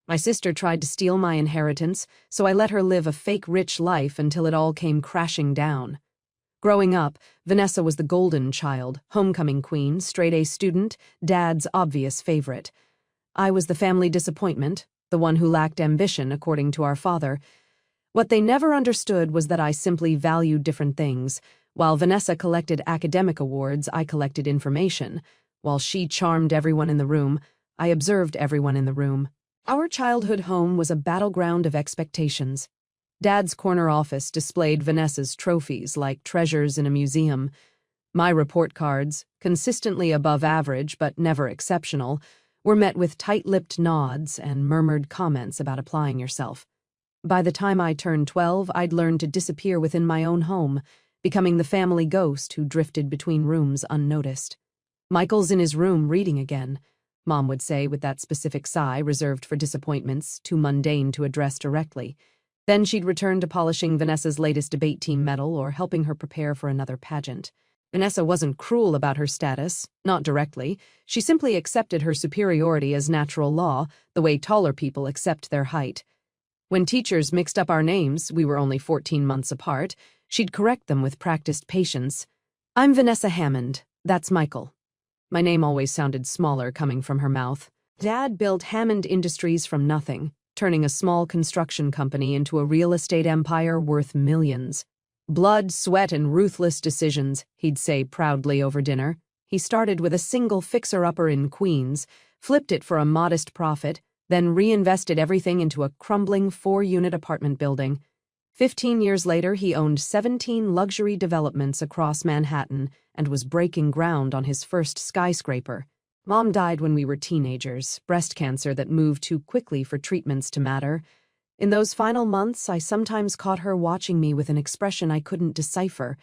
My sister tried to steal my inheritance, so I let her live a fake rich life until it all came crashing down. Growing up, Vanessa was the golden child, homecoming queen, straight-A student, Dad's obvious favorite. I was the family disappointment, the one who lacked ambition, according to our father. What they never understood was that I simply valued different things. While Vanessa collected academic awards, I collected information. While she charmed everyone in the room, I observed everyone in the room. Our childhood home was a battleground of expectations. Dad's corner office displayed Vanessa's trophies like treasures in a museum. My report cards, consistently above average but never exceptional, were met with tight-lipped nods and murmured comments about applying yourself. By the time I turned 12, I'd learned to disappear within my own home, becoming the family ghost who drifted between rooms unnoticed. "Michael's in his room reading again," Mom would say with that specific sigh reserved for disappointments too mundane to address directly. Then she'd return to polishing Vanessa's latest debate team medal or helping her prepare for another pageant. Vanessa wasn't cruel about her status, not directly. She simply accepted her superiority as natural law, the way taller people accept their height. When teachers mixed up our names, we were only 14 months apart, she'd correct them with practiced patience. "I'm Vanessa Hammond. That's Michael." My name always sounded smaller coming from her mouth. Dad built Hammond Industries from nothing, turning a small construction company into a real estate empire worth millions. "Blood, sweat, and ruthless decisions," he'd say proudly over dinner. He started with a single fixer-upper in Queens, flipped it for a modest profit, then reinvested everything into a crumbling 4-unit apartment building. 15 years later, he owned 17 luxury developments across Manhattan and was breaking ground on his first skyscraper. Mom died when we were teenagers, breast cancer that moved too quickly for treatments to matter. In those final months, I sometimes caught her watching me with an expression I couldn't decipher.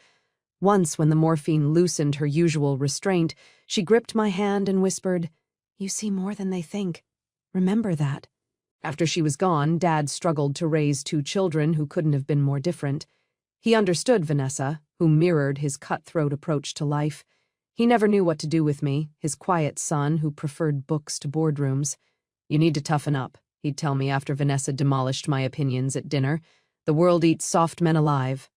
Once, when the morphine loosened her usual restraint, she gripped my hand and whispered, "You see more than they think. Remember that." After she was gone, Dad struggled to raise 2 children who couldn't have been more different. He understood Vanessa, who mirrored his cutthroat approach to life. He never knew what to do with me, his quiet son who preferred books to boardrooms. "You need to toughen up," he'd tell me after Vanessa demolished my opinions at dinner. "The world eats soft men alive."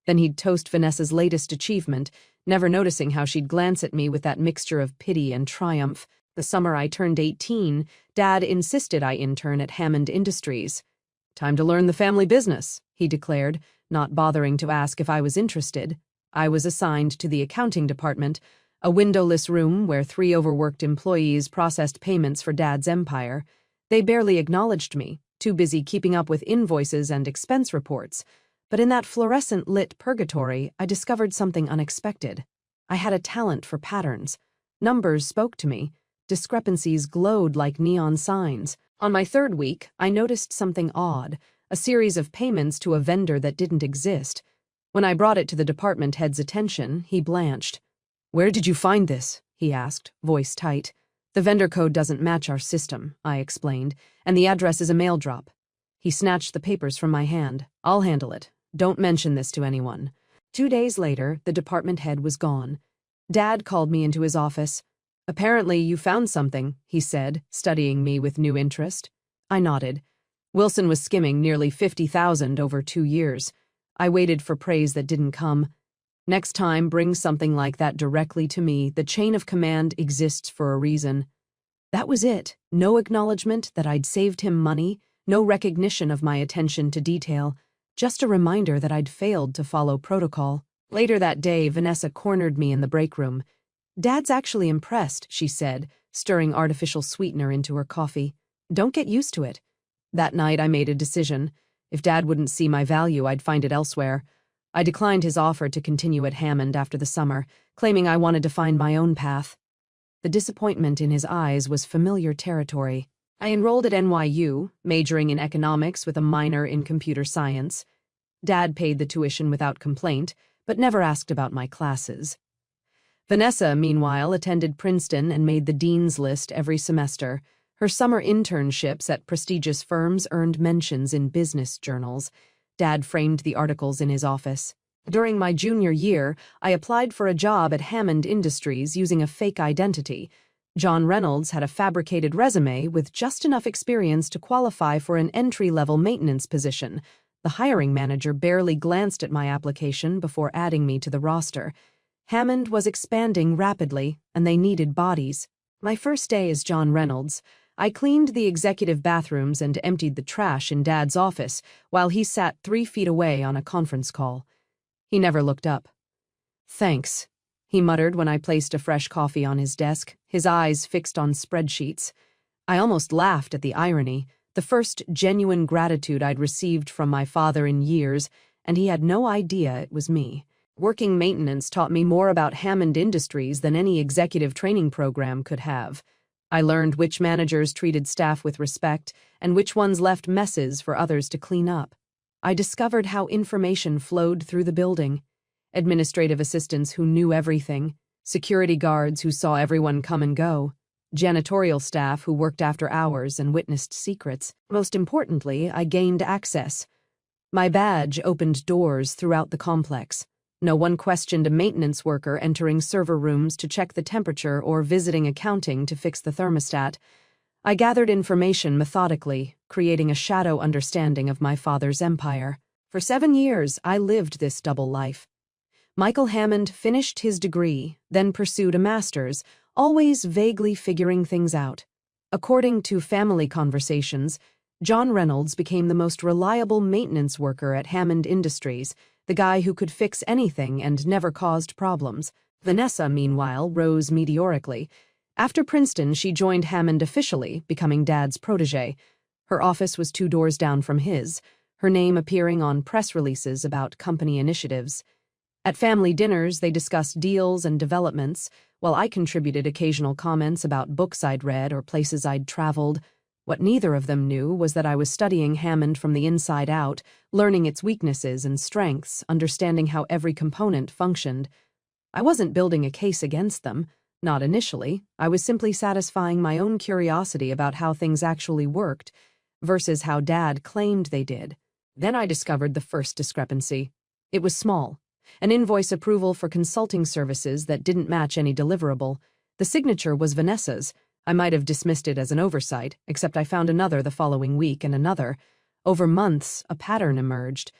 Then he'd toast Vanessa's latest achievement, never noticing how she'd glance at me with that mixture of pity and triumph. The summer I turned 18, Dad insisted I intern at Hammond Industries. "Time to learn the family business," he declared, not bothering to ask if I was interested. I was assigned to the accounting department, a windowless room where 3 overworked employees processed payments for Dad's empire. They barely acknowledged me, too busy keeping up with invoices and expense reports. But in that fluorescent-lit purgatory, I discovered something unexpected. I had a talent for patterns. Numbers spoke to me. Discrepancies glowed like neon signs. On my 3rd week, I noticed something odd, a series of payments to a vendor that didn't exist. When I brought it to the department head's attention, he blanched. "Where did you find this?" he asked, voice tight. "The vendor code doesn't match our system," I explained, "and the address is a mail drop." He snatched the papers from my hand. "I'll handle it. Don't mention this to anyone." 2 days later, the department head was gone. Dad called me into his office. "Apparently you found something," he said, studying me with new interest. I nodded. Wilson was skimming nearly 50,000 over 2 years. I waited for praise that didn't come. "Next time, bring something like that directly to me. The chain of command exists for a reason." That was it. No acknowledgement that I'd saved him money, no recognition of my attention to detail, just a reminder that I'd failed to follow protocol. Later that day, Vanessa cornered me in the break room. "Dad's actually impressed," she said, stirring artificial sweetener into her coffee. "Don't get used to it." That night, I made a decision. If Dad wouldn't see my value, I'd find it elsewhere. I declined his offer to continue at Hammond after the summer, claiming I wanted to find my own path. The disappointment in his eyes was familiar territory. I enrolled at NYU, majoring in economics with a minor in computer science. Dad paid the tuition without complaint, but never asked about my classes. Vanessa, meanwhile, attended Princeton and made the dean's list every semester. Her summer internships at prestigious firms earned mentions in business journals. Dad framed the articles in his office. During my junior year, I applied for a job at Hammond Industries using a fake identity. John Reynolds had a fabricated resume with just enough experience to qualify for an entry-level maintenance position. The hiring manager barely glanced at my application before adding me to the roster. Hammond was expanding rapidly, and they needed bodies. My first day as John Reynolds, I cleaned the executive bathrooms and emptied the trash in Dad's office while he sat 3 feet away on a conference call. He never looked up. "Thanks," he muttered when I placed a fresh coffee on his desk, his eyes fixed on spreadsheets. I almost laughed at the irony, the first genuine gratitude I'd received from my father in years, and he had no idea it was me. Working maintenance taught me more about Hammond Industries than any executive training program could have. I learned which managers treated staff with respect and which ones left messes for others to clean up. I discovered how information flowed through the building. Administrative assistants who knew everything, security guards who saw everyone come and go, janitorial staff who worked after hours and witnessed secrets. Most importantly, I gained access. My badge opened doors throughout the complex. No one questioned a maintenance worker entering server rooms to check the temperature or visiting accounting to fix the thermostat. I gathered information methodically, creating a shadow understanding of my father's empire. For 7 years, I lived this double life. Michael Hammond finished his degree, then pursued a master's, always vaguely figuring things out. According to family conversations, John Reynolds became the most reliable maintenance worker at Hammond Industries, the guy who could fix anything and never caused problems. Vanessa, meanwhile, rose meteorically. After Princeton, she joined Hammond officially, becoming Dad's protégé. Her office was 2 doors down from his, her name appearing on press releases about company initiatives. At family dinners, they discussed deals and developments, while I contributed occasional comments about books I'd read or places I'd traveled. What neither of them knew was that I was studying Hammond from the inside out, learning its weaknesses and strengths, understanding how every component functioned. I wasn't building a case against them, not initially. I was simply satisfying my own curiosity about how things actually worked, versus how Dad claimed they did. Then I discovered the first discrepancy. It was small. An invoice approval for consulting services that didn't match any deliverable. The signature was Vanessa's. I might have dismissed it as an oversight, except I found another the following week and another. Over months, a pattern emerged.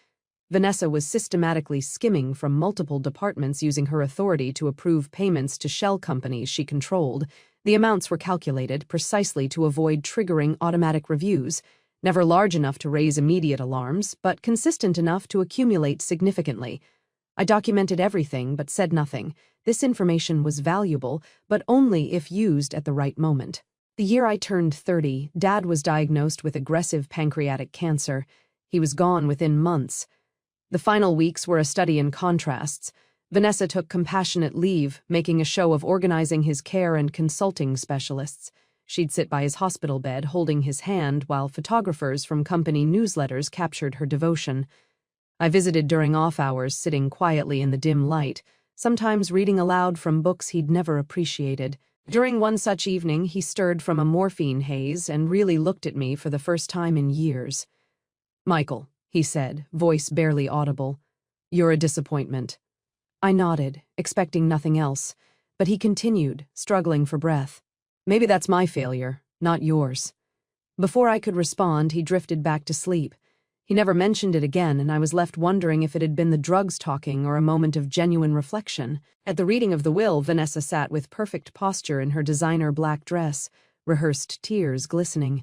Vanessa was systematically skimming from multiple departments using her authority to approve payments to shell companies she controlled. The amounts were calculated precisely to avoid triggering automatic reviews, never large enough to raise immediate alarms, but consistent enough to accumulate significantly. I documented everything but said nothing. This information was valuable, but only if used at the right moment. The year I turned 30, Dad was diagnosed with aggressive pancreatic cancer. He was gone within months. The final weeks were a study in contrasts. Vanessa took compassionate leave, making a show of organizing his care and consulting specialists. She'd sit by his hospital bed, holding his hand, while photographers from company newsletters captured her devotion. I visited during off hours, sitting quietly in the dim light, sometimes reading aloud from books he'd never appreciated. During one such evening, he stirred from a morphine haze and really looked at me for the first time in years. "Michael," he said, voice barely audible, "you're a disappointment." I nodded, expecting nothing else, but he continued, struggling for breath. "Maybe that's my failure, not yours." Before I could respond, he drifted back to sleep. He never mentioned it again, and I was left wondering if it had been the drugs talking or a moment of genuine reflection. At the reading of the will, Vanessa sat with perfect posture in her designer black dress, rehearsed tears glistening.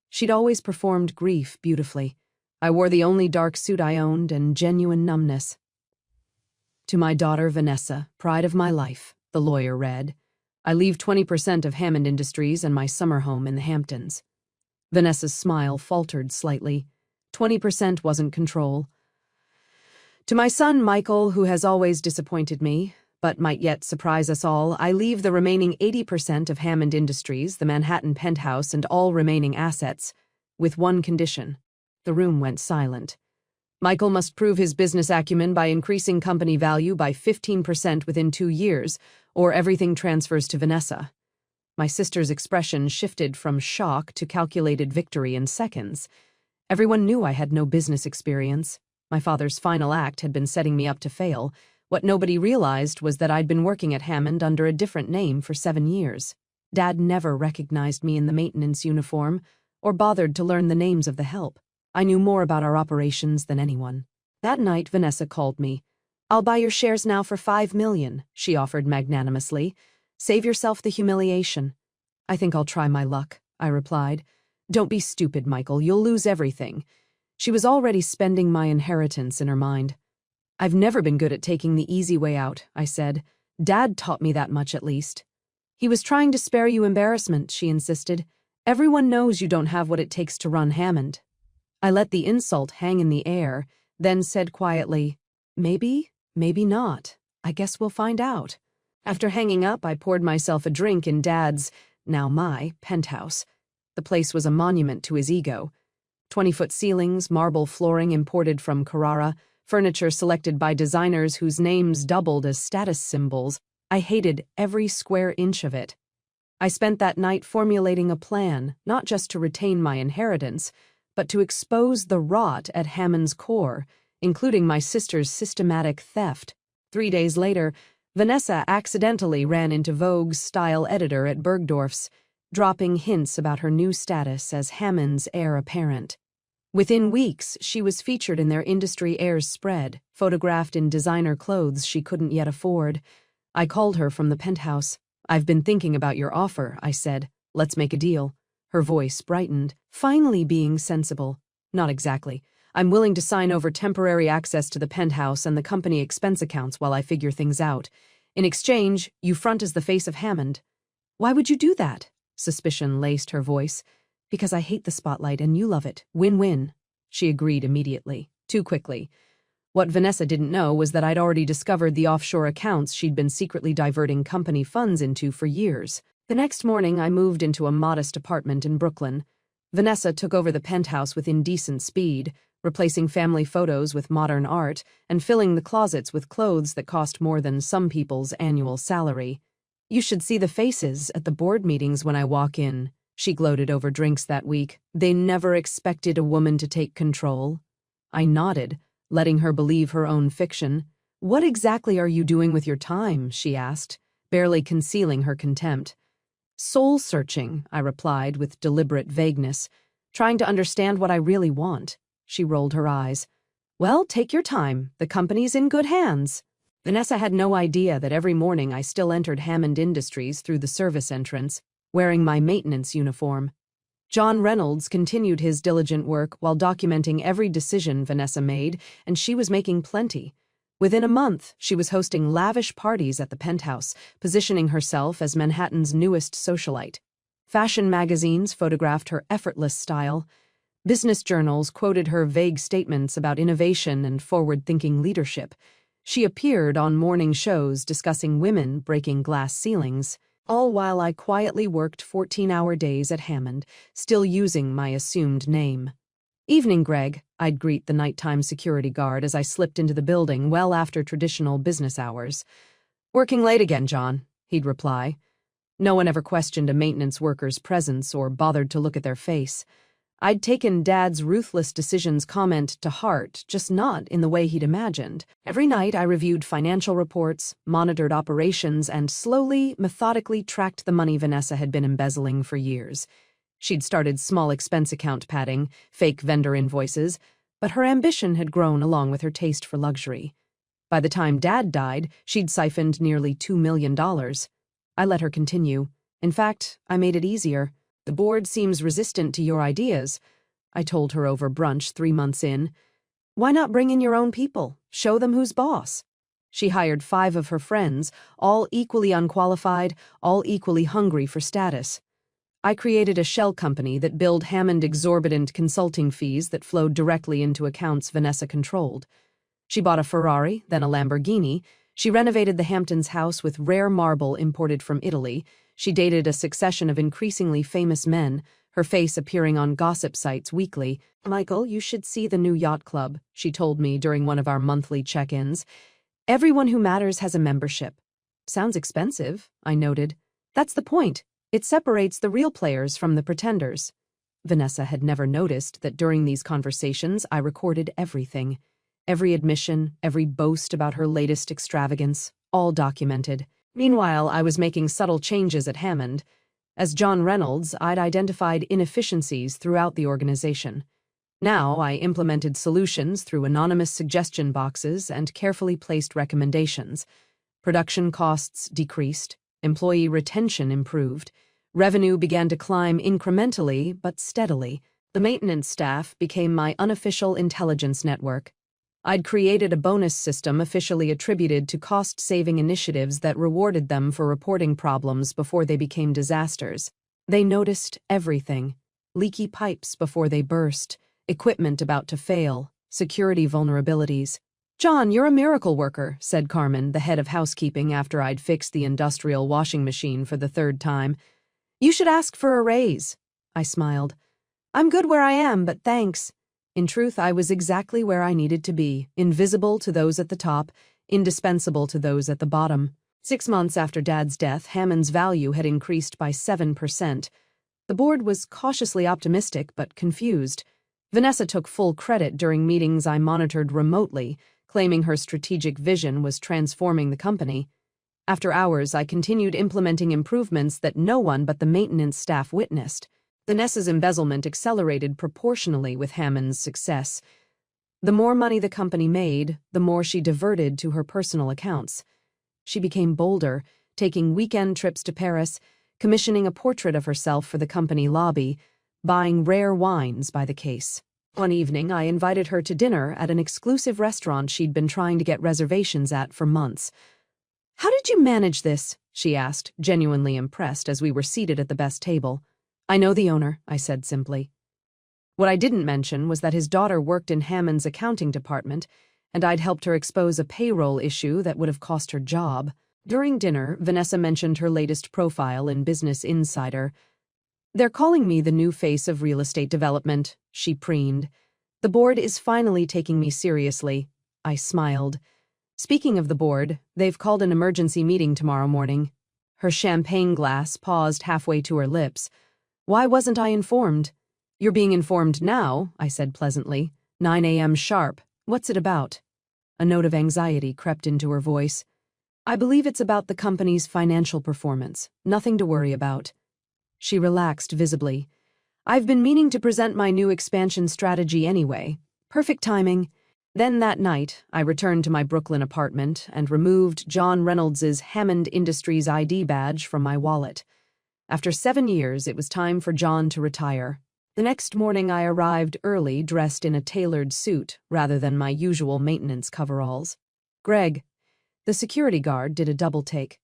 She'd always performed grief beautifully. I wore the only dark suit I owned and genuine numbness. "To my daughter Vanessa, pride of my life," the lawyer read. "I leave 20% of Hammond Industries and my summer home in the Hamptons." Vanessa's smile faltered slightly. 20% wasn't control. "To my son Michael, who has always disappointed me, but might yet surprise us all, I leave the remaining 80% of Hammond Industries, the Manhattan penthouse, and all remaining assets, with one condition." The room went silent. "Michael must prove his business acumen by increasing company value by 15% within 2 years, or everything transfers to Vanessa." My sister's expression shifted from shock to calculated victory in seconds. Everyone knew I had no business experience. My father's final act had been setting me up to fail. What nobody realized was that I'd been working at Hammond under a different name for 7 years. Dad never recognized me in the maintenance uniform or bothered to learn the names of the help. I knew more about our operations than anyone. That night, Vanessa called me. "I'll buy your shares now for $5 million, she offered magnanimously. "Save yourself the humiliation." "I think I'll try my luck," I replied. "Don't be stupid, Michael. You'll lose everything." She was already spending my inheritance in her mind. "I've never been good at taking the easy way out," I said. "Dad taught me that much, at least." "He was trying to spare you embarrassment," she insisted. "Everyone knows you don't have what it takes to run Hammond." I let the insult hang in the air, then said quietly, "Maybe, maybe not. I guess we'll find out." After hanging up, I poured myself a drink in Dad's, now my, penthouse. The place was a monument to his ego. 20-foot ceilings, marble flooring imported from Carrara, furniture selected by designers whose names doubled as status symbols. I hated every square inch of it. I spent that night formulating a plan, not just to retain my inheritance, but to expose the rot at Hammond's core, including my sister's systematic theft. 3 days later, Vanessa accidentally ran into Vogue's style editor at Bergdorf's, dropping hints about her new status as Hammond's heir apparent. Within weeks, she was featured in their industry heirs spread, photographed in designer clothes she couldn't yet afford. I called her from the penthouse. "I've been thinking about your offer," I said. "Let's make a deal." Her voice brightened, finally being sensible. "Not exactly. I'm willing to sign over temporary access to the penthouse and the company expense accounts while I figure things out. In exchange, you front as the face of Hammond." "Why would you do that?" Suspicion laced her voice. "Because I hate the spotlight and you love it. Win-win." She agreed immediately, too quickly. What Vanessa didn't know was that I'd already discovered the offshore accounts she'd been secretly diverting company funds into for years. The next morning, I moved into a modest apartment in Brooklyn. Vanessa took over the penthouse with indecent speed, replacing family photos with modern art and filling the closets with clothes that cost more than some people's annual salary. "You should see the faces at the board meetings when I walk in," she gloated over drinks that week. "They never expected a woman to take control." I nodded, letting her believe her own fiction. "What exactly are you doing with your time?" she asked, barely concealing her contempt. "Soul-searching," I replied with deliberate vagueness, "trying to understand what I really want." She rolled her eyes. "Well, take your time. The company's in good hands." Vanessa had no idea that every morning I still entered Hammond Industries through the service entrance, wearing my maintenance uniform. John Reynolds continued his diligent work while documenting every decision Vanessa made, and she was making plenty. Within a month, she was hosting lavish parties at the penthouse, positioning herself as Manhattan's newest socialite. Fashion magazines photographed her effortless style. Business journals quoted her vague statements about innovation and forward-thinking leadership. She appeared on morning shows discussing women breaking glass ceilings, all while I quietly worked 14-hour days at Hammond, still using my assumed name. "Evening, Greg," I'd greet the nighttime security guard as I slipped into the building well after traditional business hours. "Working late again, John," he'd reply. No one ever questioned a maintenance worker's presence or bothered to look at their face. I'd taken Dad's ruthless decisions comment to heart, just not in the way he'd imagined. Every night I reviewed financial reports, monitored operations, and slowly, methodically tracked the money Vanessa had been embezzling for years. She'd started small expense account padding, fake vendor invoices, but her ambition had grown along with her taste for luxury. By the time Dad died, she'd siphoned nearly $2 million. I let her continue. In fact, I made it easier. "The board seems resistant to your ideas," I told her over brunch 3 months in. "Why not bring in your own people? Show them who's boss." She hired 5 of her friends, all equally unqualified, all equally hungry for status. I created a shell company that billed Hammond exorbitant consulting fees that flowed directly into accounts Vanessa controlled. She bought a Ferrari, then a Lamborghini. She renovated the Hamptons house with rare marble imported from Italy. She dated a succession of increasingly famous men, her face appearing on gossip sites weekly. "Michael, you should see the new yacht club," she told me during one of our monthly check-ins. "Everyone who matters has a membership." "Sounds expensive," I noted. "That's the point. It separates the real players from the pretenders." Vanessa had never noticed that during these conversations I recorded everything. Every admission, every boast about her latest extravagance, all documented. Meanwhile, I was making subtle changes at Hammond. As John Reynolds, I'd identified inefficiencies throughout the organization. Now I implemented solutions through anonymous suggestion boxes and carefully placed recommendations. Production costs decreased, employee retention improved, revenue began to climb incrementally but steadily. The maintenance staff became my unofficial intelligence network. I'd created a bonus system officially attributed to cost-saving initiatives that rewarded them for reporting problems before they became disasters. They noticed everything: leaky pipes before they burst, equipment about to fail, security vulnerabilities. "John, you're a miracle worker," said Carmen, the head of housekeeping, after I'd fixed the industrial washing machine for the third time. "You should ask for a raise." I smiled. "I'm good where I am, but thanks." In truth, I was exactly where I needed to be, invisible to those at the top, indispensable to those at the bottom. 6 months after Dad's death, Hammond's value had increased by 7%. The board was cautiously optimistic but confused. Vanessa took full credit during meetings I monitored remotely, claiming her strategic vision was transforming the company. After hours, I continued implementing improvements that no one but the maintenance staff witnessed. Vanessa's embezzlement accelerated proportionally with Hammond's success. The more money the company made, the more she diverted to her personal accounts. She became bolder, taking weekend trips to Paris, commissioning a portrait of herself for the company lobby, buying rare wines by the case. One evening, I invited her to dinner at an exclusive restaurant she'd been trying to get reservations at for months. "How did you manage this?" she asked, genuinely impressed as we were seated at the best table. "I know the owner," I said simply. What I didn't mention was that his daughter worked in Hammond's accounting department, and I'd helped her expose a payroll issue that would have cost her job. During dinner, Vanessa mentioned her latest profile in Business Insider. "They're calling me the new face of real estate development," she preened. "The board is finally taking me seriously." I smiled. "Speaking of the board, they've called an emergency meeting tomorrow morning." Her champagne glass paused halfway to her lips. "Why wasn't I informed?" "You're being informed now," I said pleasantly. 9 a.m. sharp. What's it about?" A note of anxiety crept into her voice. "I believe it's about the company's financial performance. Nothing to worry about." She relaxed visibly. "I've been meaning to present my new expansion strategy anyway. Perfect timing." Then that night, I returned to my Brooklyn apartment and removed John Reynolds's Hammond Industries ID badge from my wallet. After 7 years, it was time for John to retire. The next morning, I arrived early, dressed in a tailored suit rather than my usual maintenance coveralls. "Greg." The security guard did a double take.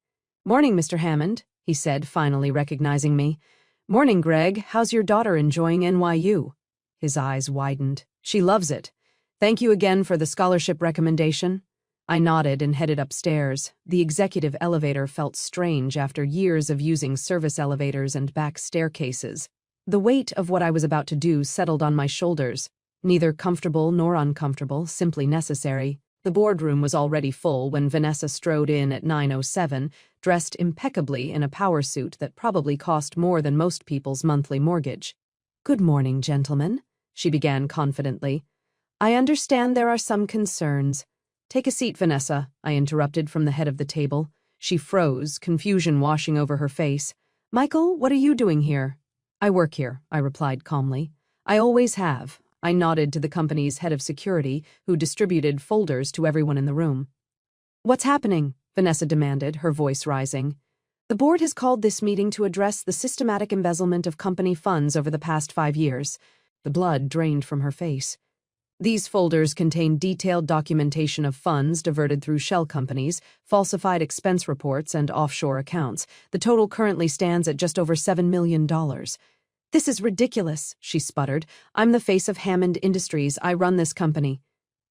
"Morning, Mr. Hammond," he said, finally recognizing me. "Morning, Greg. How's your daughter enjoying NYU?" His eyes widened. "She loves it. Thank you again for the scholarship recommendation." I nodded and headed upstairs. The executive elevator felt strange after years of using service elevators and back staircases. The weight of what I was about to do settled on my shoulders. Neither comfortable nor uncomfortable, simply necessary. The boardroom was already full when Vanessa strode in at 9:07, dressed impeccably in a power suit that probably cost more than most people's monthly mortgage. "Good morning, gentlemen," she began confidently. "I understand there are some concerns." "Take a seat, Vanessa," I interrupted from the head of the table. She froze, confusion washing over her face. "Michael, what are you doing here?" "I work here," I replied calmly. "I always have." I nodded to the company's head of security, who distributed folders to everyone in the room. "What's happening?" Vanessa demanded, her voice rising. "The board has called this meeting to address the systematic embezzlement of company funds over the past 5 years. The blood drained from her face. These folders contain detailed documentation of funds diverted through shell companies, falsified expense reports, and offshore accounts. The total currently stands at just over $7 million. "This is ridiculous," she sputtered. "I'm the face of Hammond Industries. I run this company."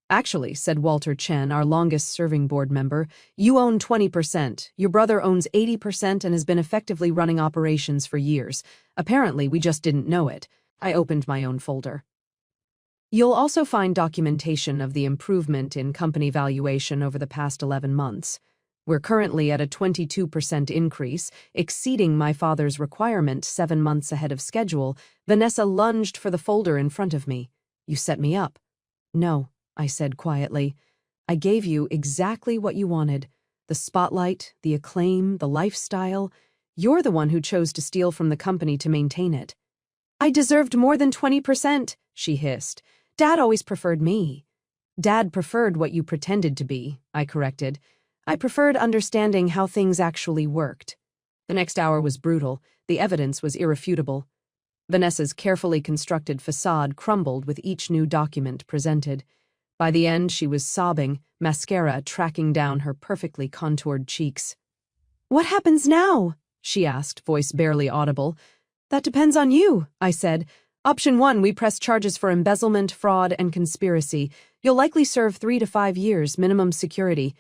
"Actually," said Walter Chen, our longest-serving board member, "you own 20%. Your brother owns 80% and has been effectively running operations for years. Apparently, we just didn't know it." I opened my own folder. "You'll also find documentation of the improvement in company valuation over the past 11 months. We're currently at a 22% increase, exceeding my father's requirement 7 months ahead of schedule." Vanessa lunged for the folder in front of me. "You set me up." "No," I said quietly. "I gave you exactly what you wanted. The spotlight, the acclaim, the lifestyle. You're the one who chose to steal from the company to maintain it. I deserved more than 20%, she hissed. Dad always preferred me. Dad preferred what you pretended to be, I corrected. I preferred understanding how things actually worked. The next hour was brutal. The evidence was irrefutable. Vanessa's carefully constructed facade crumbled with each new document presented. By the end, she was sobbing, mascara tracking down her perfectly contoured cheeks. What happens now? She asked, voice barely audible. That depends on you, I said. Option 1, we press charges for embezzlement, fraud, and conspiracy. You'll likely serve 3 to 5 years, minimum security.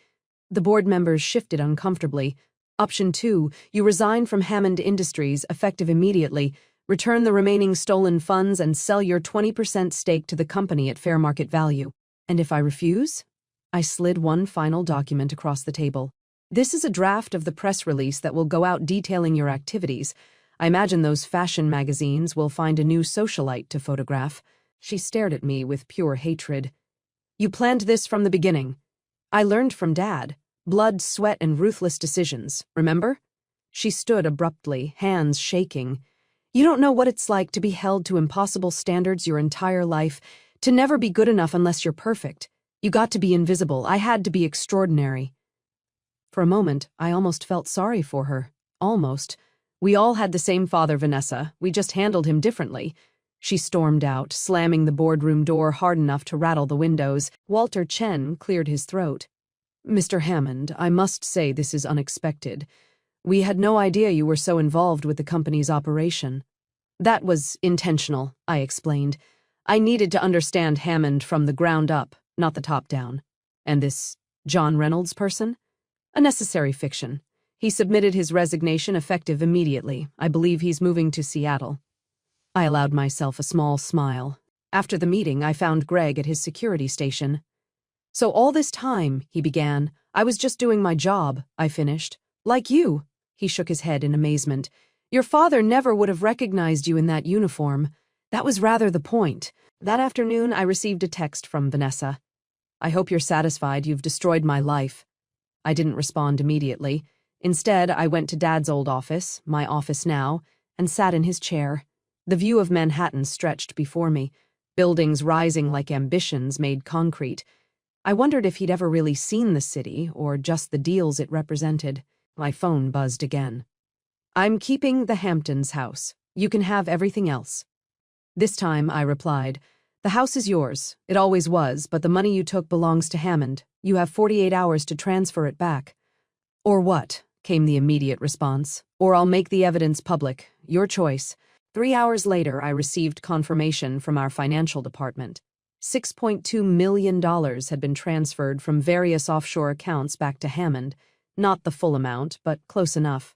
The board members shifted uncomfortably. Option 2, you resign from Hammond Industries, effective immediately. Return the remaining stolen funds and sell your 20% stake to the company at fair market value. And if I refuse? I slid one final document across the table. This is a draft of the press release that will go out detailing your activities. I imagine those fashion magazines will find a new socialite to photograph. She stared at me with pure hatred. You planned this from the beginning. I learned from Dad. Blood, sweat, and ruthless decisions, remember? She stood abruptly, hands shaking. You don't know what it's like to be held to impossible standards your entire life, to never be good enough unless you're perfect. You got to be invisible. I had to be extraordinary. For a moment, I almost felt sorry for her. Almost. We all had the same father, Vanessa. We just handled him differently. She stormed out, slamming the boardroom door hard enough to rattle the windows. Walter Chen cleared his throat. Mr. Hammond, I must say this is unexpected. We had no idea you were so involved with the company's operation. That was intentional, I explained. I needed to understand Hammond from the ground up, not the top down. And this John Reynolds person? A necessary fiction. He submitted his resignation effective immediately. I believe he's moving to Seattle. I allowed myself a small smile. After the meeting, I found Greg at his security station. So all this time, he began, I was just doing my job, I finished. Like you. He shook his head in amazement. Your father never would have recognized you in that uniform. That was rather the point. That afternoon, I received a text from Vanessa. I hope you're satisfied you've destroyed my life. I didn't respond immediately. Instead, I went to Dad's old office, my office now, and sat in his chair. The view of Manhattan stretched before me, buildings rising like ambitions made concrete. I wondered if he'd ever really seen the city, or just the deals it represented. My phone buzzed again. I'm keeping the Hamptons house. You can have everything else. This time, I replied, the house is yours. It always was, but the money you took belongs to Hammond. You have 48 hours to transfer it back. Or what? Came the immediate response. Or I'll make the evidence public. Your choice. 3 hours later, I received confirmation from our financial department. $6.2 million had been transferred from various offshore accounts back to Hammond. Not the full amount, but close enough.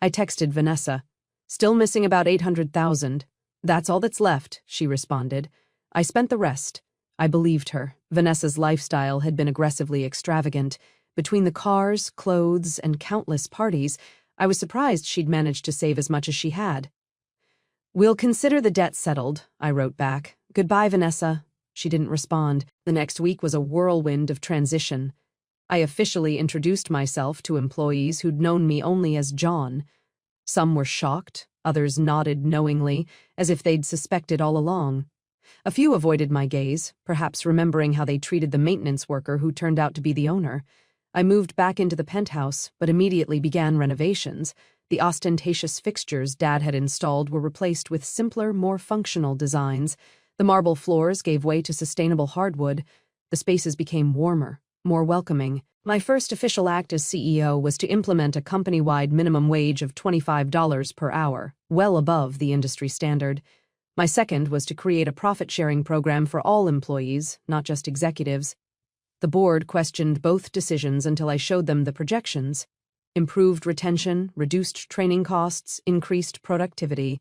I texted Vanessa. Still missing about $800,000. That's all that's left, she responded. I spent the rest. I believed her. Vanessa's lifestyle had been aggressively extravagant. Between the cars, clothes, and countless parties, I was surprised she'd managed to save as much as she had. We'll consider the debt settled, I wrote back. Goodbye, Vanessa. She didn't respond. The next week was a whirlwind of transition. I officially introduced myself to employees who'd known me only as John. Some were shocked, others nodded knowingly, as if they'd suspected all along. A few avoided my gaze, perhaps remembering how they treated the maintenance worker who turned out to be the owner. I moved back into the penthouse, but immediately began renovations. The ostentatious fixtures Dad had installed were replaced with simpler, more functional designs. The marble floors gave way to sustainable hardwood. The spaces became warmer, more welcoming. My first official act as CEO was to implement a company-wide minimum wage of $25 per hour, well above the industry standard. My second was to create a profit-sharing program for all employees, not just executives. The board questioned both decisions until I showed them the projections. Improved retention, reduced training costs, increased productivity.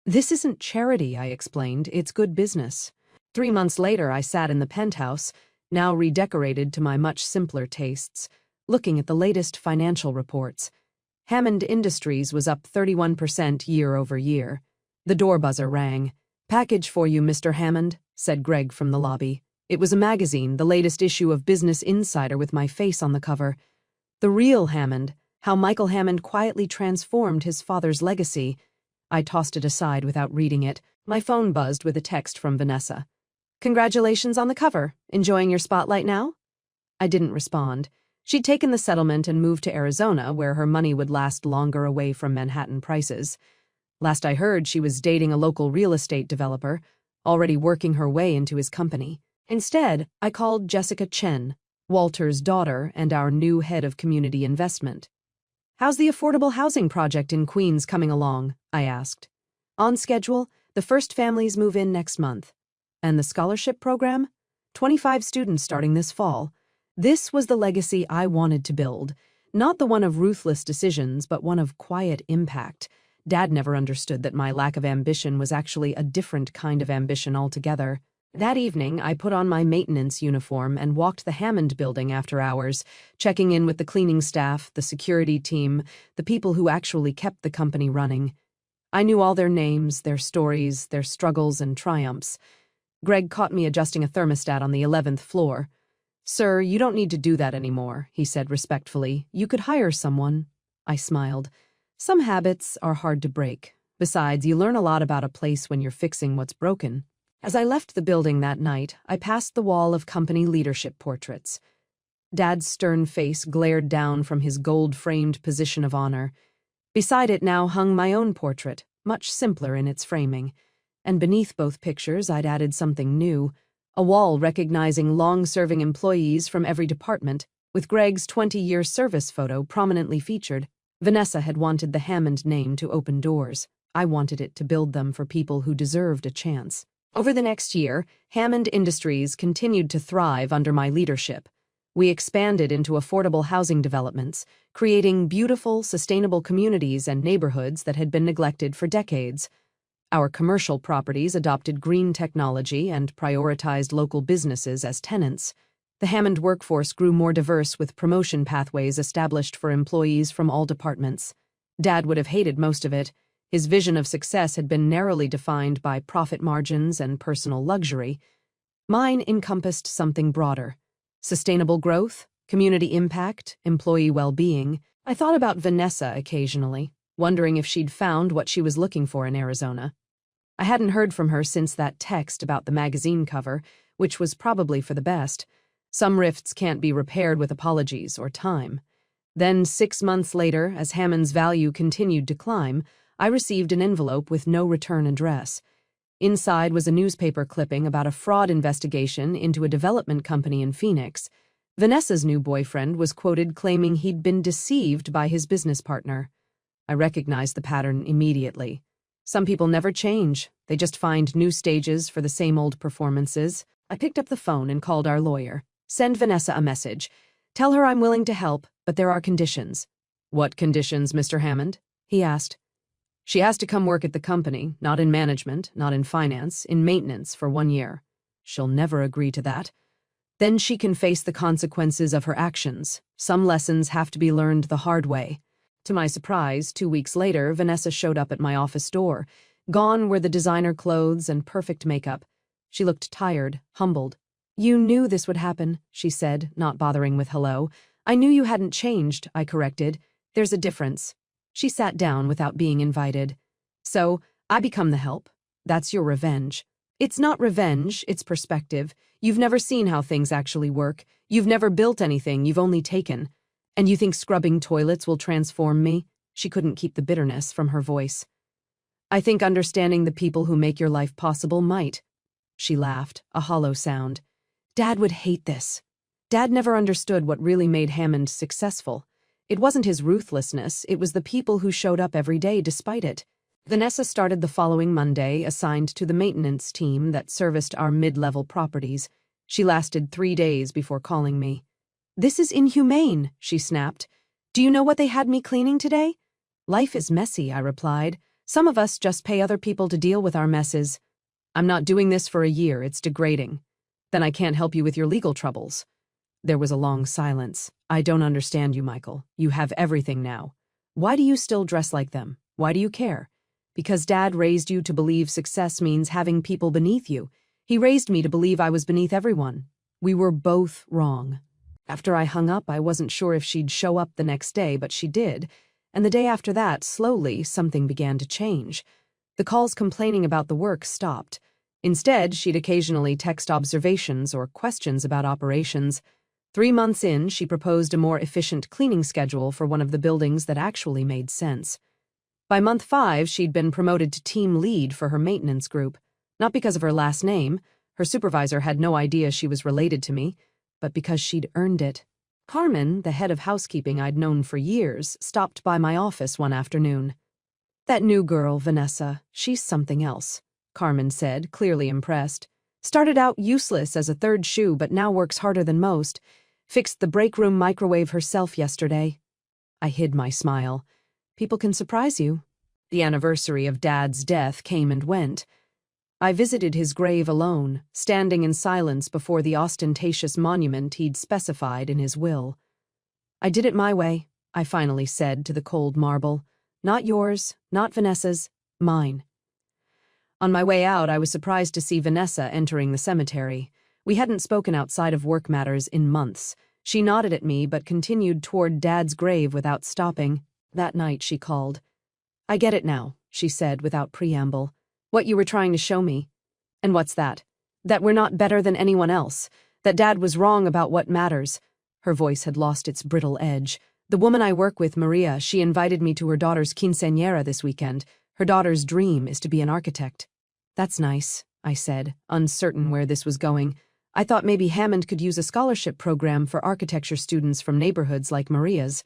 This isn't charity, I explained. It's good business. 3 months later, I sat in the penthouse, now redecorated to my much simpler tastes, looking at the latest financial reports. Hammond Industries was up 31% year over year. The door buzzer rang. Package for you, Mr. Hammond, said Greg from the lobby. It was a magazine, the latest issue of Business Insider with my face on the cover. The real Hammond, How Michael Hammond quietly transformed his father's legacy. I tossed it aside without reading it. My phone buzzed with a text from Vanessa. "Congratulations on the cover. Enjoying your spotlight now?" I didn't respond. She'd taken the settlement and moved to Arizona, where her money would last longer away from Manhattan prices. Last I heard, she was dating a local real estate developer, already working her way into his company. Instead, I called Jessica Chen, Walter's daughter and our new head of community investment. "How's the affordable housing project in Queens coming along?" I asked. "On schedule. The first families move in next month." "And the scholarship program?" 25 students starting this fall. This was the legacy I wanted to build, not the one of ruthless decisions, but one of quiet impact. Dad never understood that my lack of ambition was actually a different kind of ambition altogether. That evening, I put on my maintenance uniform and walked the Hammond building after hours, checking in with the cleaning staff, the security team, the people who actually kept the company running. I knew all their names, their stories, their struggles and triumphs. Greg caught me adjusting a thermostat on the 11th floor. "Sir, you don't need to do that anymore," he said respectfully. "You could hire someone." I smiled. Some habits are hard to break. Besides, you learn a lot about a place when you're fixing what's broken. As I left the building that night, I passed the wall of company leadership portraits. Dad's stern face glared down from his gold-framed position of honor. Beside it now hung my own portrait, much simpler in its framing. And beneath both pictures, I'd added something new, a wall recognizing long-serving employees from every department, with Greg's 20-year service photo prominently featured. Vanessa had wanted the Hammond name to open doors. I wanted it to build them for people who deserved a chance. Over the next year, Hammond Industries continued to thrive under my leadership. We expanded into affordable housing developments, creating beautiful, sustainable communities and neighborhoods that had been neglected for decades. Our commercial properties adopted green technology and prioritized local businesses as tenants. The Hammond workforce grew more diverse with promotion pathways established for employees from all departments. Dad would have hated most of it. His vision of success had been narrowly defined by profit margins and personal luxury. Mine encompassed something broader: sustainable growth, community impact, employee well-being. I thought about Vanessa occasionally, wondering if she'd found what she was looking for in Arizona. I hadn't heard from her since that text about the magazine cover, which was probably for the best. Some rifts can't be repaired with apologies or time. Then, 6 months later, as Hammond's value continued to climb, I received an envelope with no return address. Inside was a newspaper clipping about a fraud investigation into a development company in Phoenix. Vanessa's new boyfriend was quoted claiming he'd been deceived by his business partner. I recognized the pattern immediately. Some people never change. They just find new stages for the same old performances. I picked up the phone and called our lawyer. "Send Vanessa a message. Tell her I'm willing to help, but there are conditions." "What conditions, Mr. Hammond?" he asked. "She has to come work at the company, not in management, not in finance, in maintenance for 1 year. She'll never agree to that. Then she can face the consequences of her actions. Some lessons have to be learned the hard way." To my surprise, 2 weeks later, Vanessa showed up at my office door. Gone were the designer clothes and perfect makeup. She looked tired, humbled. "You knew this would happen," she said, not bothering with hello. "I knew you hadn't changed," I corrected. "There's a difference." She sat down without being invited. "So, I become the help. That's your revenge." "It's not revenge, it's perspective. You've never seen how things actually work. You've never built anything, you've only taken. And you think scrubbing toilets will transform me?" She couldn't keep the bitterness from her voice. "I think understanding the people who make your life possible might." She laughed, a hollow sound. "Dad would hate this." Dad never understood what really made Hammond successful. It wasn't his ruthlessness, it was the people who showed up every day despite it. Vanessa started the following Monday, assigned to the maintenance team that serviced our mid-level properties. She lasted 3 days before calling me. "This is inhumane," she snapped. "Do you know what they had me cleaning today?" "Life is messy," I replied. "Some of us just pay other people to deal with our messes." "I'm not doing this for a year, it's degrading." "Then I can't help you with your legal troubles." There was a long silence. "I don't understand you, Michael. You have everything now. Why do you still dress like them? Why do you care?" "Because Dad raised you to believe success means having people beneath you. He raised me to believe I was beneath everyone. We were both wrong." After I hung up, I wasn't sure if she'd show up the next day, but she did, and the day after that, slowly, something began to change. The calls complaining about the work stopped. Instead, she'd occasionally text observations or questions about operations. 3 months in, she proposed a more efficient cleaning schedule for one of the buildings that actually made sense. By month 5, she'd been promoted to team lead for her maintenance group. Not because of her last name, her supervisor had no idea she was related to me, but because she'd earned it. Carmen, the head of housekeeping I'd known for years, stopped by my office one afternoon. "That new girl, Vanessa, she's something else," Carmen said, clearly impressed. "Started out useless as a third shoe, but now works harder than most. Fixed the break room microwave herself yesterday." I hid my smile. People can surprise you. The anniversary of Dad's death came and went. I visited his grave alone, standing in silence before the ostentatious monument he'd specified in his will. "I did it my way," I finally said to the cold marble. "Not yours, not Vanessa's, mine." On my way out, I was surprised to see Vanessa entering the cemetery. We hadn't spoken outside of work matters in months. She nodded at me but continued toward Dad's grave without stopping. That night she called. "I get it now," she said without preamble. "What you were trying to show me." "And what's that?" "That we're not better than anyone else. That Dad was wrong about what matters." Her voice had lost its brittle edge. "The woman I work with, Maria, she invited me to her daughter's quinceañera this weekend. Her daughter's dream is to be an architect." "That's nice," I said, uncertain where this was going. "I thought maybe Hammond could use a scholarship program for architecture students from neighborhoods like Maria's."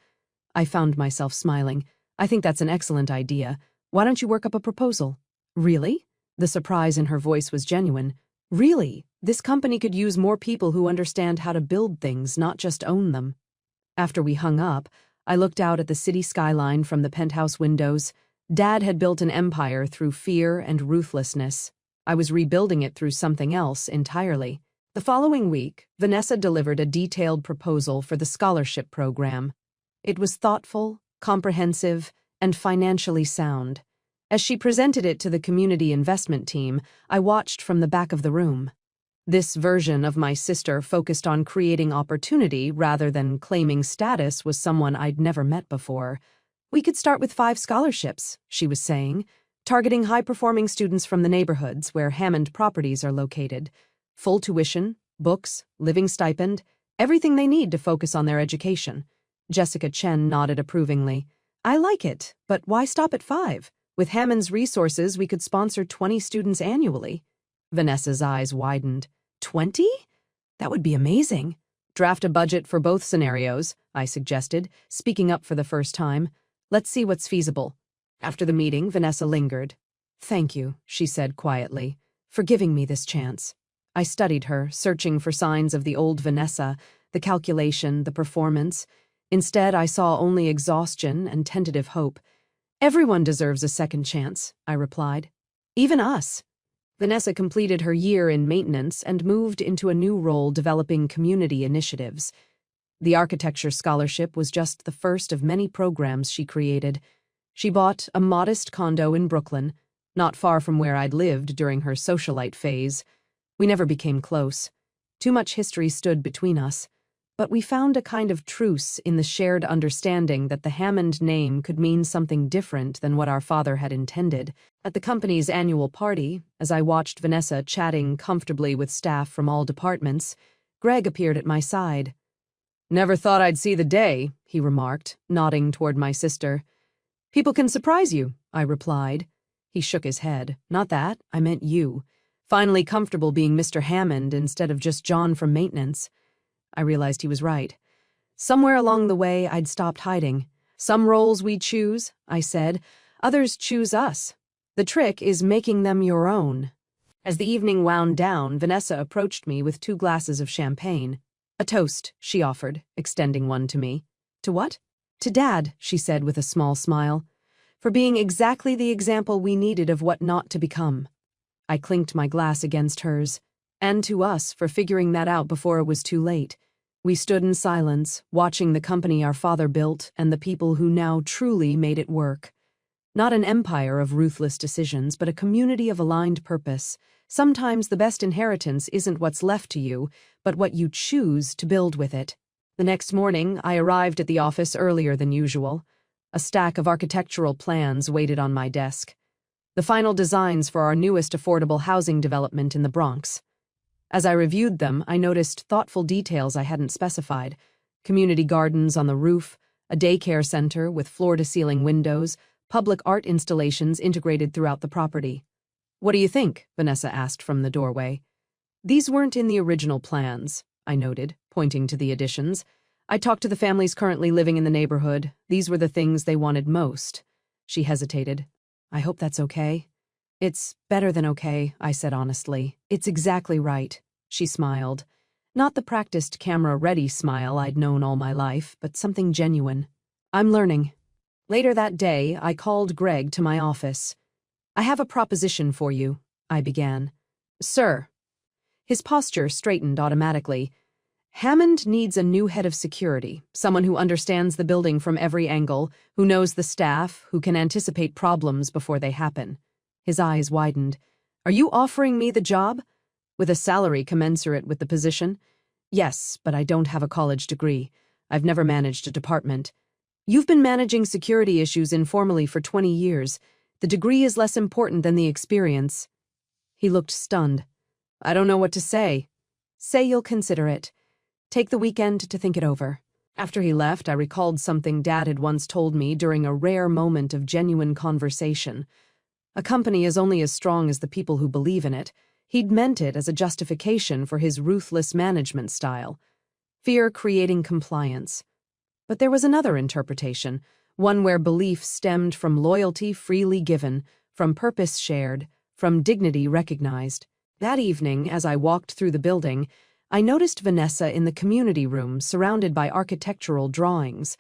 I found myself smiling. "I think that's an excellent idea. Why don't you work up a proposal?" "Really?" The surprise in her voice was genuine. "Really? This company could use more people who understand how to build things, not just own them." After we hung up, I looked out at the city skyline from the penthouse windows. Dad had built an empire through fear and ruthlessness. I was rebuilding it through something else entirely. The following week, Vanessa delivered a detailed proposal for the scholarship program. It was thoughtful, comprehensive, and financially sound. As she presented it to the community investment team, I watched from the back of the room. This version of my sister focused on creating opportunity rather than claiming status was someone I'd never met before. "We could start with 5 scholarships," she was saying, "targeting high-performing students from the neighborhoods where Hammond properties are located. Full tuition, books, living stipend, everything they need to focus on their education." Jessica Chen nodded approvingly. "I like it, but why stop at 5? With Hammond's resources, we could sponsor 20 students annually." Vanessa's eyes widened. 20? That would be amazing. "Draft a budget for both scenarios," I suggested, speaking up for the first time. "Let's see what's feasible." After the meeting, Vanessa lingered. "Thank you," she said quietly, "for giving me this chance." I studied her, searching for signs of the old Vanessa, the calculation, the performance. Instead, I saw only exhaustion and tentative hope. "Everyone deserves a second chance," I replied. "Even us." Vanessa completed her year in maintenance and moved into a new role developing community initiatives. The architecture scholarship was just the first of many programs she created. She bought a modest condo in Brooklyn, not far from where I'd lived during her socialite phase. We never became close. Too much history stood between us. But we found a kind of truce in the shared understanding that the Hammond name could mean something different than what our father had intended. At the company's annual party, as I watched Vanessa chatting comfortably with staff from all departments, Greg appeared at my side. "Never thought I'd see the day," he remarked, nodding toward my sister. "People can surprise you," I replied. He shook his head. "Not that, I meant you. Finally comfortable being Mr. Hammond instead of just John from maintenance." I realized he was right. Somewhere along the way, I'd stopped hiding. "Some roles we choose," I said. "Others choose us. The trick is making them your own." As the evening wound down, Vanessa approached me with 2 glasses of champagne. "A toast," she offered, extending one to me. "To what?" "To Dad," she said with a small smile. "For being exactly the example we needed of what not to become." I clinked my glass against hers. "And to us for figuring that out before it was too late." We stood in silence, watching the company our father built and the people who now truly made it work. Not an empire of ruthless decisions, but a community of aligned purpose. Sometimes the best inheritance isn't what's left to you, but what you choose to build with it. The next morning, I arrived at the office earlier than usual. A stack of architectural plans waited on my desk. The final designs for our newest affordable housing development in the Bronx. As I reviewed them, I noticed thoughtful details I hadn't specified. Community gardens on the roof, a daycare center with floor-to-ceiling windows, public art installations integrated throughout the property. "What do you think?" Vanessa asked from the doorway. "These weren't in the original plans," I noted, pointing to the additions. "I talked to the families currently living in the neighborhood. These were the things they wanted most." She hesitated. "I hope that's okay." "It's better than okay," I said honestly. "It's exactly right." She smiled. Not the practiced camera-ready smile I'd known all my life, but something genuine. "I'm learning." Later that day, I called Greg to my office. "I have a proposition for you," I began. "Sir." His posture straightened automatically. "Hammond needs a new head of security, someone who understands the building from every angle, who knows the staff, who can anticipate problems before they happen." His eyes widened. "Are you offering me the job?" "With a salary commensurate with the position?" "Yes, but I don't have a college degree. I've never managed a department." "You've been managing security issues informally for 20 years. The degree is less important than the experience." He looked stunned. "I don't know what to say." "Say you'll consider it. Take the weekend to think it over." After he left, I recalled something Dad had once told me during a rare moment of genuine conversation. A company is only as strong as the people who believe in it. He'd meant it as a justification for his ruthless management style. Fear creating compliance. But there was another interpretation, one where belief stemmed from loyalty freely given, from purpose shared, from dignity recognized. That evening, as I walked through the building, I noticed Vanessa in the community room surrounded by architectural drawings.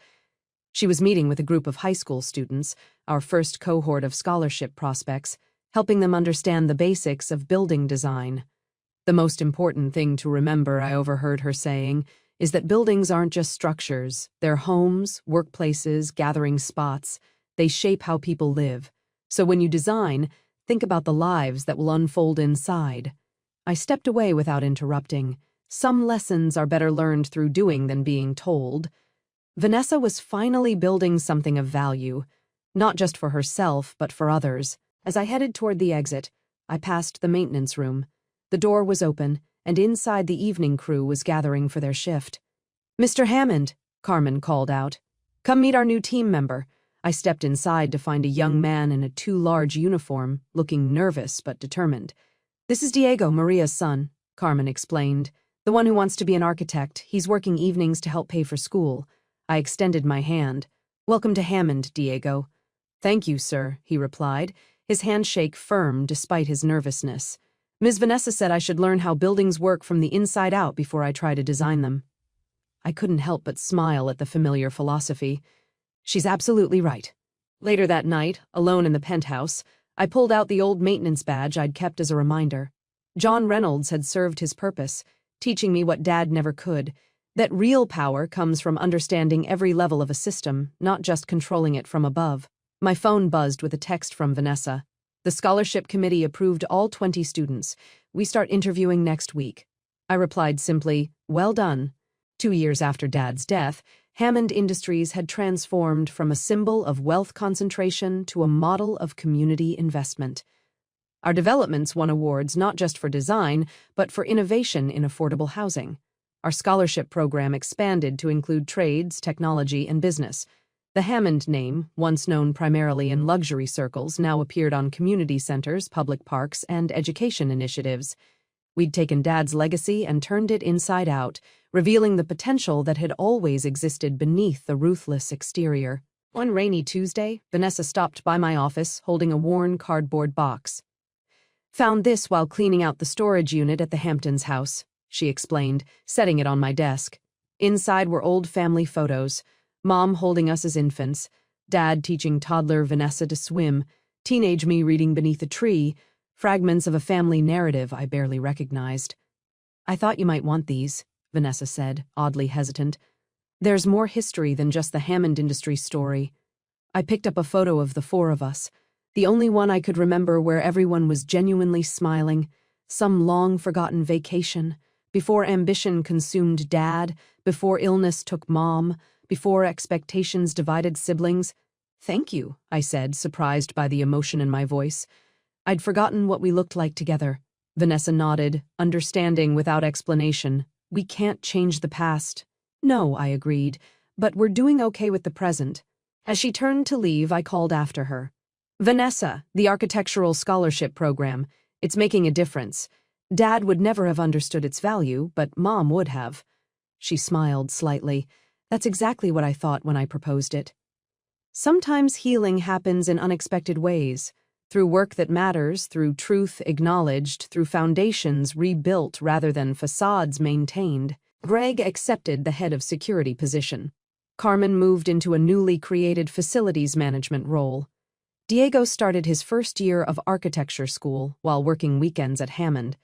She was meeting with a group of high school students, our first cohort of scholarship prospects, helping them understand the basics of building design. "The most important thing to remember," I overheard her saying, "is that buildings aren't just structures. They're homes, workplaces, gathering spots. They shape how people live. So when you design, think about the lives that will unfold inside." I stepped away without interrupting. Some lessons are better learned through doing than being told. Vanessa was finally building something of value, not just for herself, but for others. As I headed toward the exit, I passed the maintenance room. The door was open, and inside the evening crew was gathering for their shift. "Mr. Hammond," Carmen called out. "Come meet our new team member." I stepped inside to find a young man in a too large uniform, looking nervous but determined. "This is Diego, Maria's son," Carmen explained. "The one who wants to be an architect. He's working evenings to help pay for school." I extended my hand. "Welcome to Hammond, Diego." "Thank you, sir," he replied, his handshake firm despite his nervousness. "Ms. Vanessa said I should learn how buildings work from the inside out before I try to design them." I couldn't help but smile at the familiar philosophy. She's absolutely right. Later that night, alone in the penthouse, I pulled out the old maintenance badge I'd kept as a reminder. John Reynolds had served his purpose, teaching me what Dad never could, that real power comes from understanding every level of a system, not just controlling it from above. My phone buzzed with a text from Vanessa. "The scholarship committee approved all 20 students. We start interviewing next week." I replied simply, "Well done." 2 years after Dad's death, Hammond Industries had transformed from a symbol of wealth concentration to a model of community investment. Our developments won awards not just for design, but for innovation in affordable housing. Our scholarship program expanded to include trades, technology, and business. The Hammond name, once known primarily in luxury circles, now appeared on community centers, public parks, and education initiatives. We'd taken Dad's legacy and turned it inside out, revealing the potential that had always existed beneath the ruthless exterior. One rainy Tuesday, Vanessa stopped by my office holding a worn cardboard box. "Found this while cleaning out the storage unit at the Hamptons house," she explained, setting it on my desk. Inside were old family photos, Mom holding us as infants, Dad teaching toddler Vanessa to swim, teenage me reading beneath a tree, fragments of a family narrative I barely recognized. "I thought you might want these," Vanessa said, oddly hesitant. "There's more history than just the Hammond Industries story." I picked up a photo of the 4 of us, the only one I could remember where everyone was genuinely smiling, some long-forgotten vacation, before ambition consumed Dad, before illness took Mom, before expectations divided siblings. "Thank you," I said, surprised by the emotion in my voice. I'd forgotten what we looked like together. Vanessa nodded, understanding without explanation. "We can't change the past." "No," I agreed, "but we're doing okay with the present." As she turned to leave, I called after her. "Vanessa, the Architectural Scholarship Program. It's making a difference. Dad would never have understood its value, but Mom would have." She smiled slightly. "That's exactly what I thought when I proposed it." Sometimes healing happens in unexpected ways. Through work that matters, through truth acknowledged, through foundations rebuilt rather than facades maintained. Greg accepted the head of security position. Carmen moved into a newly created facilities management role. Diego started his first year of architecture school while working weekends at Hammond.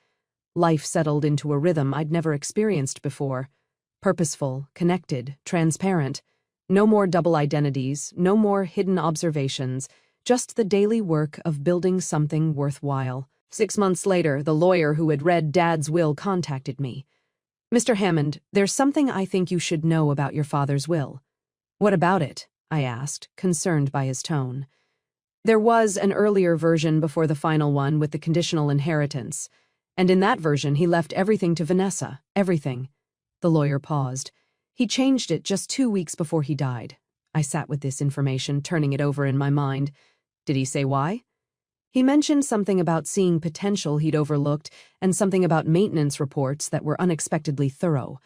Life settled into a rhythm I'd never experienced before. Purposeful, connected, transparent. No more double identities, no more hidden observations, just the daily work of building something worthwhile. 6 months later, the lawyer who had read Dad's will contacted me. "Mr. Hammond, there's something I think you should know about your father's will." "What about it?" I asked, concerned by his tone. "There was an earlier version before the final one with the conditional inheritance, and in that version he left everything to Vanessa, everything." The lawyer paused. "He changed it just 2 weeks before he died." I sat with this information, turning it over in my mind. "Did he say why?" "He mentioned something about seeing potential he'd overlooked and something about maintenance reports that were unexpectedly thorough."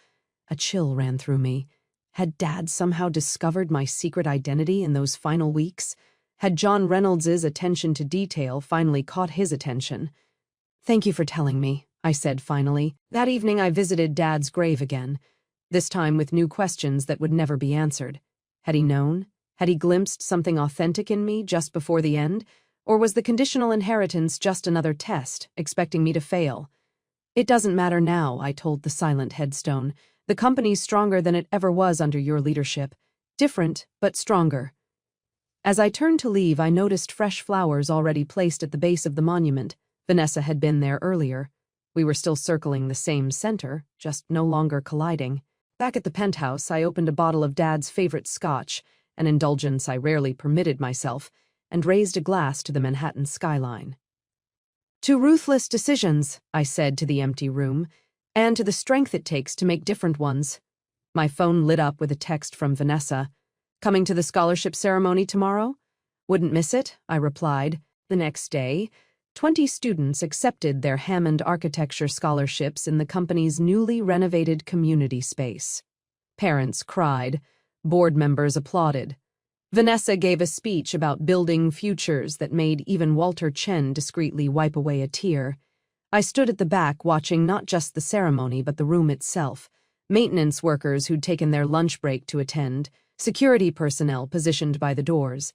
A chill ran through me. Had Dad somehow discovered my secret identity in those final weeks? Had John Reynolds's attention to detail finally caught his attention? "Thank you for telling me," I said finally. That evening I visited Dad's grave again, this time with new questions that would never be answered. Had he known? Had he glimpsed something authentic in me just before the end? Or was the conditional inheritance just another test, expecting me to fail? "It doesn't matter now," I told the silent headstone. "The company's stronger than it ever was under your leadership. Different, but stronger." As I turned to leave, I noticed fresh flowers already placed at the base of the monument. Vanessa had been there earlier. We were still circling the same center, just no longer colliding. Back at the penthouse, I opened a bottle of Dad's favorite scotch, an indulgence I rarely permitted myself, and raised a glass to the Manhattan skyline. "To ruthless decisions," I said to the empty room, "and to the strength it takes to make different ones." My phone lit up with a text from Vanessa. "Coming to the scholarship ceremony tomorrow?" "Wouldn't miss it," I replied. The next day, 20 students accepted their Hammond Architecture scholarships in the company's newly renovated community space. Parents cried. Board members applauded. Vanessa gave a speech about building futures that made even Walter Chen discreetly wipe away a tear. I stood at the back watching not just the ceremony but the room itself. Maintenance workers who'd taken their lunch break to attend, security personnel positioned by the doors,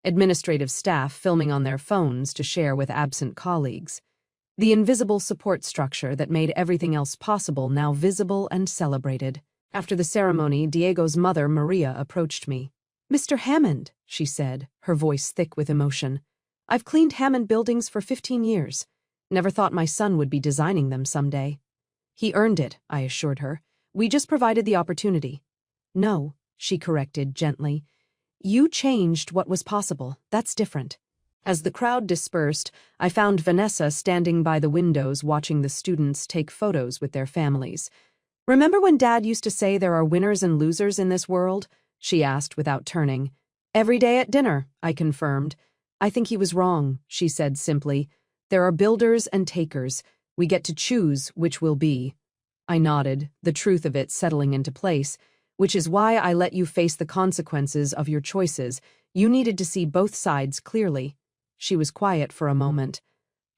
administrative staff filming on their phones to share with absent colleagues. The invisible support structure that made everything else possible now visible and celebrated. After the ceremony, Diego's mother, Maria, approached me. "Mr. Hammond," she said, her voice thick with emotion. "I've cleaned Hammond buildings for 15 years. Never thought my son would be designing them someday." "He earned it," I assured her. "We just provided the opportunity." "No," she corrected gently. "You changed what was possible. That's different." As the crowd dispersed, I found Vanessa standing by the windows watching the students take photos with their families. "Remember when Dad used to say there are winners and losers in this world?" she asked without turning. "Every day at dinner," I confirmed. "I think he was wrong," she said simply. "There are builders and takers. We get to choose which we'll be." I nodded, the truth of it settling into place. "Which is why I let you face the consequences of your choices. You needed to see both sides clearly." She was quiet for a moment.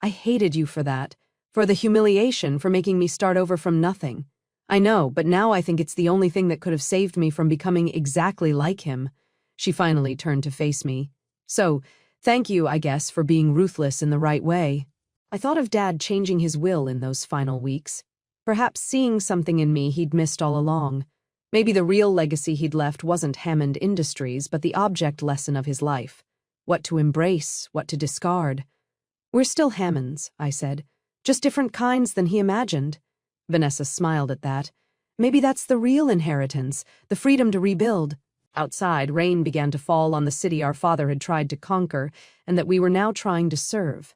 "I hated you for that, for the humiliation, for making me start over from nothing. I know, but now I think it's the only thing that could have saved me from becoming exactly like him." She finally turned to face me. "So, thank you, I guess, for being ruthless in the right way." I thought of Dad changing his will in those final weeks. Perhaps seeing something in me he'd missed all along. Maybe the real legacy he'd left wasn't Hammond Industries, but the object lesson of his life. What to embrace, what to discard. "We're still Hammonds," I said. "Just different kinds than he imagined." Vanessa smiled at that. Maybe that's the real inheritance, the freedom to rebuild. Outside, rain began to fall on the city our father had tried to conquer and that we were now trying to serve.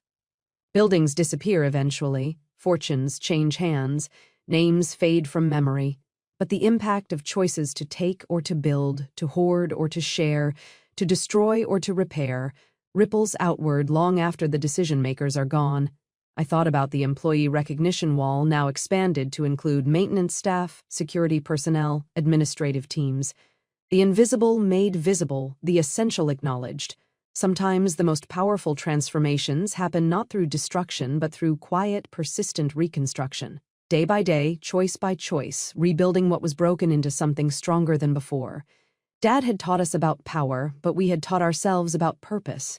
Buildings disappear eventually, fortunes change hands, names fade from memory, but the impact of choices to take or to build, to hoard or to share, to destroy or to repair, ripples outward long after the decision-makers are gone. I thought about the employee recognition wall, now expanded to include maintenance staff, security personnel, administrative teams. The invisible made visible, the essential acknowledged. Sometimes the most powerful transformations happen not through destruction but through quiet, persistent reconstruction. Day by day, choice by choice, rebuilding what was broken into something stronger than before. Dad had taught us about power, but we had taught ourselves about purpose.